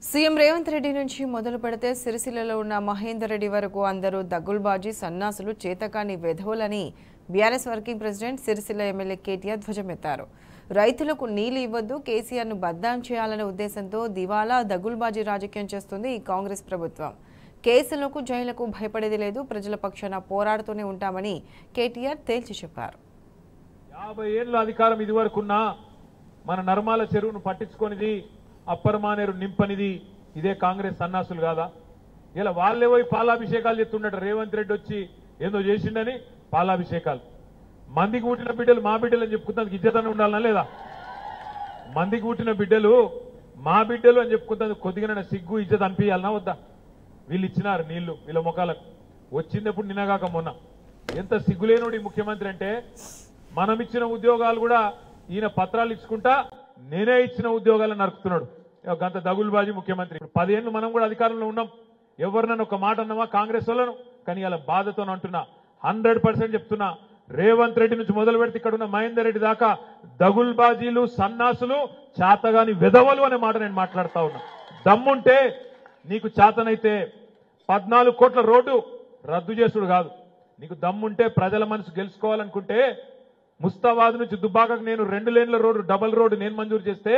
CM Revanth Reddy నుంచి మొదలు పెడితే సిరిసిల్లలో ఉన్న మహేందర్ రెడ్డి వరకు అందరూ దగ్గుల్బాజీ సన్నాసులు చేతకాని వెధవులని BRS working president Sircilla MLA KTR ధ్వజమెత్తారు. రైతులకు నీళ్లు ఇవ్వద్దు, కేసీఆర్ను బద్నాం చేయాలనే ఉద్దేశంతో దివాలా దగ్గుల్బాజీ రాజకీయం చేస్తుంది ఈ కాంగ్రెస్ ప్రభుత్వం. కేసులకు జైలుకు భయపడేది లేదు, ప్రజల పక్షాన పోరాడుతూనే ఉంటామని కేటీఆర్ తేల్చి చెప్పారు. 50 ఏళ్ల అధికారం ఇదివరకున్నా మన నర్మాల చెరువును పట్టించుకొనిది, అప్పర్ మానేరు నింపనిది ఇదే కాంగ్రెస్ సన్నాసులు కాదా? ఇలా వాళ్ళే పోయి పాలాభిషేకాలు చేస్తుండట. రేవంత్ రెడ్డి వచ్చి ఏదో చేసిండని పాలాభిషేకాలు. మందికి పుట్టిన బిడ్డలు మా బిడ్డలు అని చెప్పుకుంటానికి ఇజ్జతనే ఉండాలనా లేదా? మందికి పుట్టిన బిడ్డలు మా బిడ్డలు అని చెప్పుకుంటానికి కొద్దిగా సిగ్గు ఇజ్జత్ అనిపించాలనా వద్దా? వీళ్ళు ఇచ్చినారు నీళ్లు వీళ్ళ ముఖాలకు. వచ్చినప్పుడు నిన్నగాక మొన్న ఎంత సిగ్గులేనుడి ముఖ్యమంత్రి అంటే, మనం ఇచ్చిన ఉద్యోగాలు కూడా ఈయన పత్రాలు ఇచ్చుకుంటా నేనే ఇచ్చిన ఉద్యోగాలను నరుకుతున్నాడు. గంత దగులుబాజీ ముఖ్యమంత్రి. 10 ఏళ్ళు మనం కూడా అధికారంలో ఉన్నాం. ఎవరినన్నా ఒక మాట అన్నామా కాంగ్రెస్ వాళ్ళను? కానీ ఇలా బాధతో అంటున్నా, 100% చెప్తున్నా, రేవంత్ రెడ్డి నుంచి మొదలు పెడితే ఇక్కడ ఉన్న మహేందర్ రెడ్డి దాకా దగుల్బాజీలు సన్నాసులు చాతగాని వెధవలు అనే మాట నేను మాట్లాడుతా ఉన్నా. దమ్ముంటే నీకు చాతనైతే 14 కోట్ల రోడ్డు రద్దు చేసుడు కాదు. నీకు దమ్ముంటే ప్రజల మనసు గెలుచుకోవాలనుకుంటే ముస్తాబాద్ నుంచి దుబ్బాకకు నేను 2 లేన్ల రోడ్డు డబల్ రోడ్డు నేను మంజూరు చేస్తే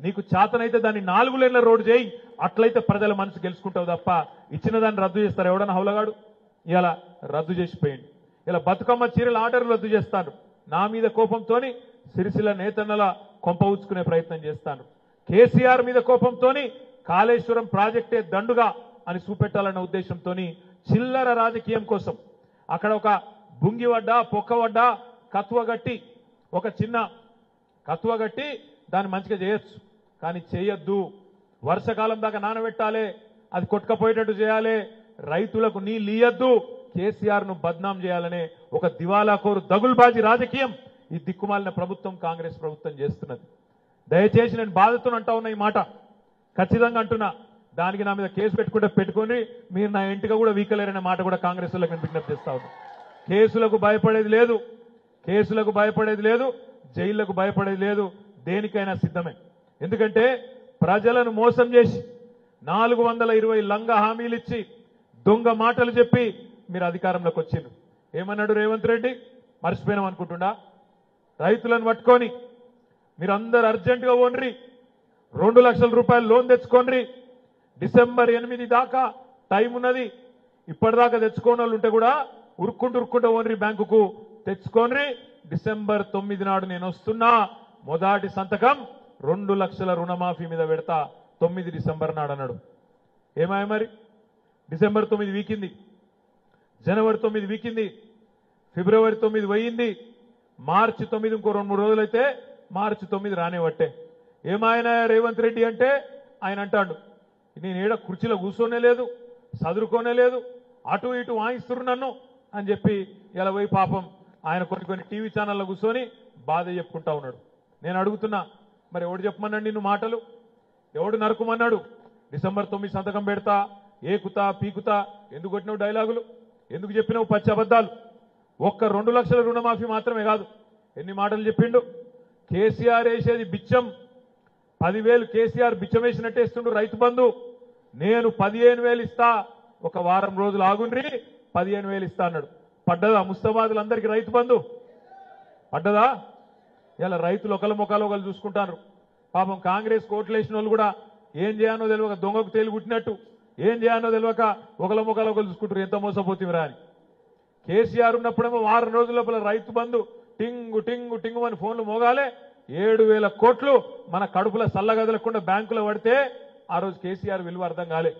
నీకు చాతనైతే దాన్ని 4 లేన్ల రోడ్డు చేయి. అట్లయితే ప్రజల మనసు గెలుచుకుంటావు తప్ప ఇచ్చిన దాన్ని రద్దు చేస్తారు ఎవడన్నా హౌలగాడు? ఇలా రద్దు చేసిపోయింది. ఇలా బతుకమ్మ చీరల ఆర్డర్లు రద్దు చేస్తాను. నా మీద కోపంతోని సిరిసిల్ల నేతన్నల కొంప ఊచుకునే ప్రయత్నం చేస్తాను. కేసీఆర్ మీద కోపంతోని కాళేశ్వరం ప్రాజెక్టే దండుగా అని చూపెట్టాలన్న ఉద్దేశంతో చిల్లర రాజకీయం కోసం అక్కడ ఒక బుంగివడ్డ పొక్కవడ్డ కత్వగట్టి ఒక చిన్న కత్వగట్టి దాన్ని మంచిగా చేయొచ్చు, కానీ చేయొద్దు. వర్షకాలం దాకా నానబెట్టాలి, అది కొట్టుకపోయేటట్టు చేయాలి, రైతులకు నీళ్ళు ఇయ్యద్దు, కేసీఆర్ ను బద్నాం చేయాలనే ఒక దివాలాకోరు దగుల్బాజీ రాజకీయం ఈ దిక్కుమాలిన ప్రభుత్వం కాంగ్రెస్ ప్రభుత్వం చేస్తున్నది. దయచేసి నేను బాధతో అంటా ఉన్నా, ఈ మాట ఖచ్చితంగా అంటున్నా. దానికి నా మీద కేసు పెట్టుకొని మీరు నా ఇంటిగా కూడా వీకలేరనే మాట కూడా కాంగ్రెస్ వాళ్ళకి నేను విజ్ఞప్తి చేస్తా ఉన్నా. కేసులకు భయపడేది లేదు, కేసులకు భయపడేది లేదు, జైళ్లకు భయపడేది లేదు, దేనికైనా సిద్ధమే. ఎందుకంటే ప్రజలను మోసం చేసి 420 లంగా హామీలు ఇచ్చి దొంగ మాటలు చెప్పి మీరు అధికారంలోకి వచ్చిండ్రు. ఏమన్నాడు రేవంత్ రెడ్డి? మర్చిపోయినాం అనుకుంటుండా? రైతులను పట్టుకొని మీరందరూ అర్జెంటుగా ఓన్రి 2 లక్షల రూపాయలు లోన్ తెచ్చుకోండి, డిసెంబర్ 8 దాకా టైం ఉన్నది, ఇప్పటిదాకా తెచ్చుకోని వాళ్ళు ఉంటే కూడా ఉరుక్కుంటూ ఓన్రి బ్యాంకుకు తెచ్చుకోండి, డిసెంబర్ 9 నాడు నేను వస్తున్నా, మొదటి సంతకం 2 లక్షల రుణమాఫీ మీద పెడతా 9 డిసెంబర్ నాడు అన్నాడు. ఏమాయ మరి? డిసెంబర్ 9 వీకింది, జనవరి 9 వీకింది, ఫిబ్రవరి 9 పోయింది, మార్చి 9 ఇంకో 2-3 రోజులైతే మార్చి 9 రానేవట్టే. ఏమాయన రేవంత్ రెడ్డి అంటే ఆయన అంటాడు, నేను ఏడ కుర్చీలో కూర్చోనే లేదు, చదువుకోనే లేదు, అటు ఇటు వాయిస్తున్నారు నన్ను అని చెప్పి ఇలా పోయి పాపం ఆయన కొన్ని టీవీ ఛానల్లో కూర్చొని బాధ చెప్పుకుంటా ఉన్నాడు. నేను అడుగుతున్నా, మరి ఎవడు చెప్పమన్నాడు నిన్ను మాటలు? ఎవడు నరుకుమన్నాడు? డిసెంబర్ 9 సంతకం పెడతా, ఏకుతా పీకుతా ఎందుకు కొట్టినావు డైలాగులు? ఎందుకు చెప్పినావు పచ్చి అబద్ధాలు? ఒక్క 2 లక్షల రుణమాఫీ మాత్రమే కాదు, ఎన్ని మాటలు చెప్పిండు. కేసీఆర్ వేసేది బిచ్చం, 10,000 కేసీఆర్ బిచ్చం వేసినట్టే ఇస్తుండు రైతు బంధు. నేను 15,000 ఇస్తా, ఒక వారం రోజులు ఆగుండ్రి 15,000 ఇస్తా అన్నాడు. పడ్డదా ముస్తాబాదులందరికీ రైతు బంధు? పడ్డదా? ఇలా రైతులు ఒకళ్ళ ముఖాలు ఒకళ్ళు చూసుకుంటారు. పాపం కాంగ్రెస్ కోట్లు వేసిన వాళ్ళు కూడా ఏం చేయాలో తెలియక దొంగకు తేలి పుట్టినట్టు ఏం చేయాలో తెలియక ఒకళ్ళ ముఖాలు ఒకళ్ళు చూసుకుంటారు, ఎంత మోసపోతివిరా అని. కేసీఆర్ ఉన్నప్పుడేమో వారం రోజుల లోపల రైతు బంధు టింగు టింగు టింగు అని ఫోన్లు మోగాలే, 7,000 కోట్లు మన కడుపుల సల్లగదలకుండా బ్యాంకులో పడితే ఆ రోజు కేసీఆర్ విలువ అర్థం కాలే.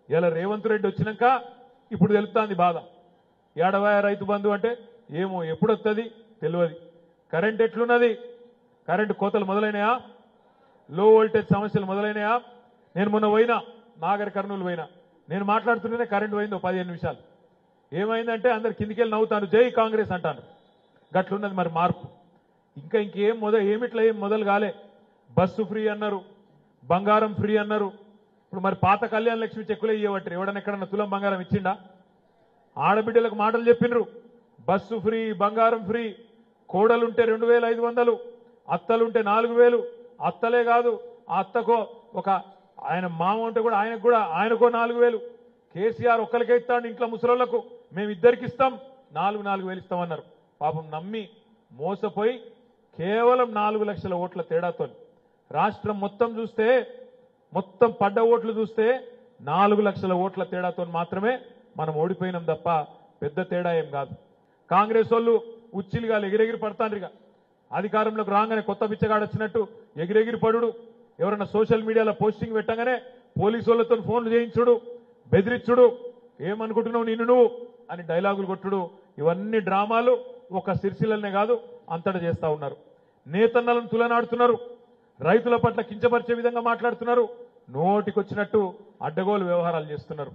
ఇలా రేవంత్ రెడ్డి వచ్చినాక ఇప్పుడు తెలుస్తుంది బాధ. ఏడవాయ రైతు బంధు అంటే ఏమో ఎప్పుడు వస్తుంది తెలియదు. కరెంట్ ఎట్లున్నది? కరెంటు కోతలు మొదలైనయా? లో వోల్టేజ్ సమస్యలు మొదలైనయా? నేను మొన్న పోయినా, నాగర్ కర్నూలు పోయినా, నేను మాట్లాడుతుంటేనే కరెంటు పోయింది 15 నిమిషాలు. ఏమైందంటే అందరు కిందికెళ్ళి నవ్వుతాను, జై కాంగ్రెస్ అంటాను. గట్లున్నది మరి మార్పు. ఇంకేం ఏమిట్లా ఏం మొదలు కాలే. బస్సు ఫ్రీ అన్నారు, బంగారం ఫ్రీ అన్నారు. ఇప్పుడు మరి పాత కళ్యాణ లక్ష్మి చెక్కులే ఇవ్వబట్టి ఎవడన్నా ఎక్కడన్నా తులం బంగారం ఇచ్చిండా? ఆడబిడ్డలకు మాటలు చెప్పినరు, బస్సు ఫ్రీ, బంగారం ఫ్రీ, కోడలుంటే 2,500, అత్తలుంటే 4,000. అత్తలే కాదు, ఆ అత్తకో ఒక ఆయన మామ అంటే కూడా ఆయనకో 4,000 కేసీఆర్ ఒక్కరికే ఇస్తాడు ఇంట్లో ముసలోళ్లకు మేము ఇద్దరికి ఇస్తాం 4,000 ఇస్తామన్నారు పాపం నమ్మి మోసపోయి కేవలం 4 లక్షల ఓట్ల తేడాతో రాష్ట్రం మొత్తం చూస్తే మొత్తం పడ్డ ఓట్లు చూస్తే 4 లక్షల ఓట్ల తేడాతో మాత్రమే మనం ఓడిపోయినాం తప్ప పెద్ద తేడా ఏం కాదు కాంగ్రెస్ వాళ్ళు ఉచ్చిలుగా ఎగిరెగిరి పడతాండ్రిగా అధికారంలోకి రాగానే కొత్త బిచ్చగాడు వచ్చినట్టు ఎగిరెగిరి పడుడు ఎవరన్నా సోషల్ మీడియాలో పోస్టింగ్ పెట్టగానే పోలీసు వాళ్ళతో ఫోన్లు చేయించుడు బెదిరించుడు ఏమనుకుంటున్నావు నిన్ను నువ్వు అని డైలాగులు కొట్టుడు ఇవన్నీ డ్రామాలు ఒక సిరిసిల్లనే కాదు అంతటా చేస్తా ఉన్నారు నేతన్నలను తులనాడుతున్నారు రైతుల పట్ల కించపరిచే విధంగా మాట్లాడుతున్నారు నోటికొచ్చినట్టు అడ్డగోలు వ్యవహారాలు చేస్తున్నారు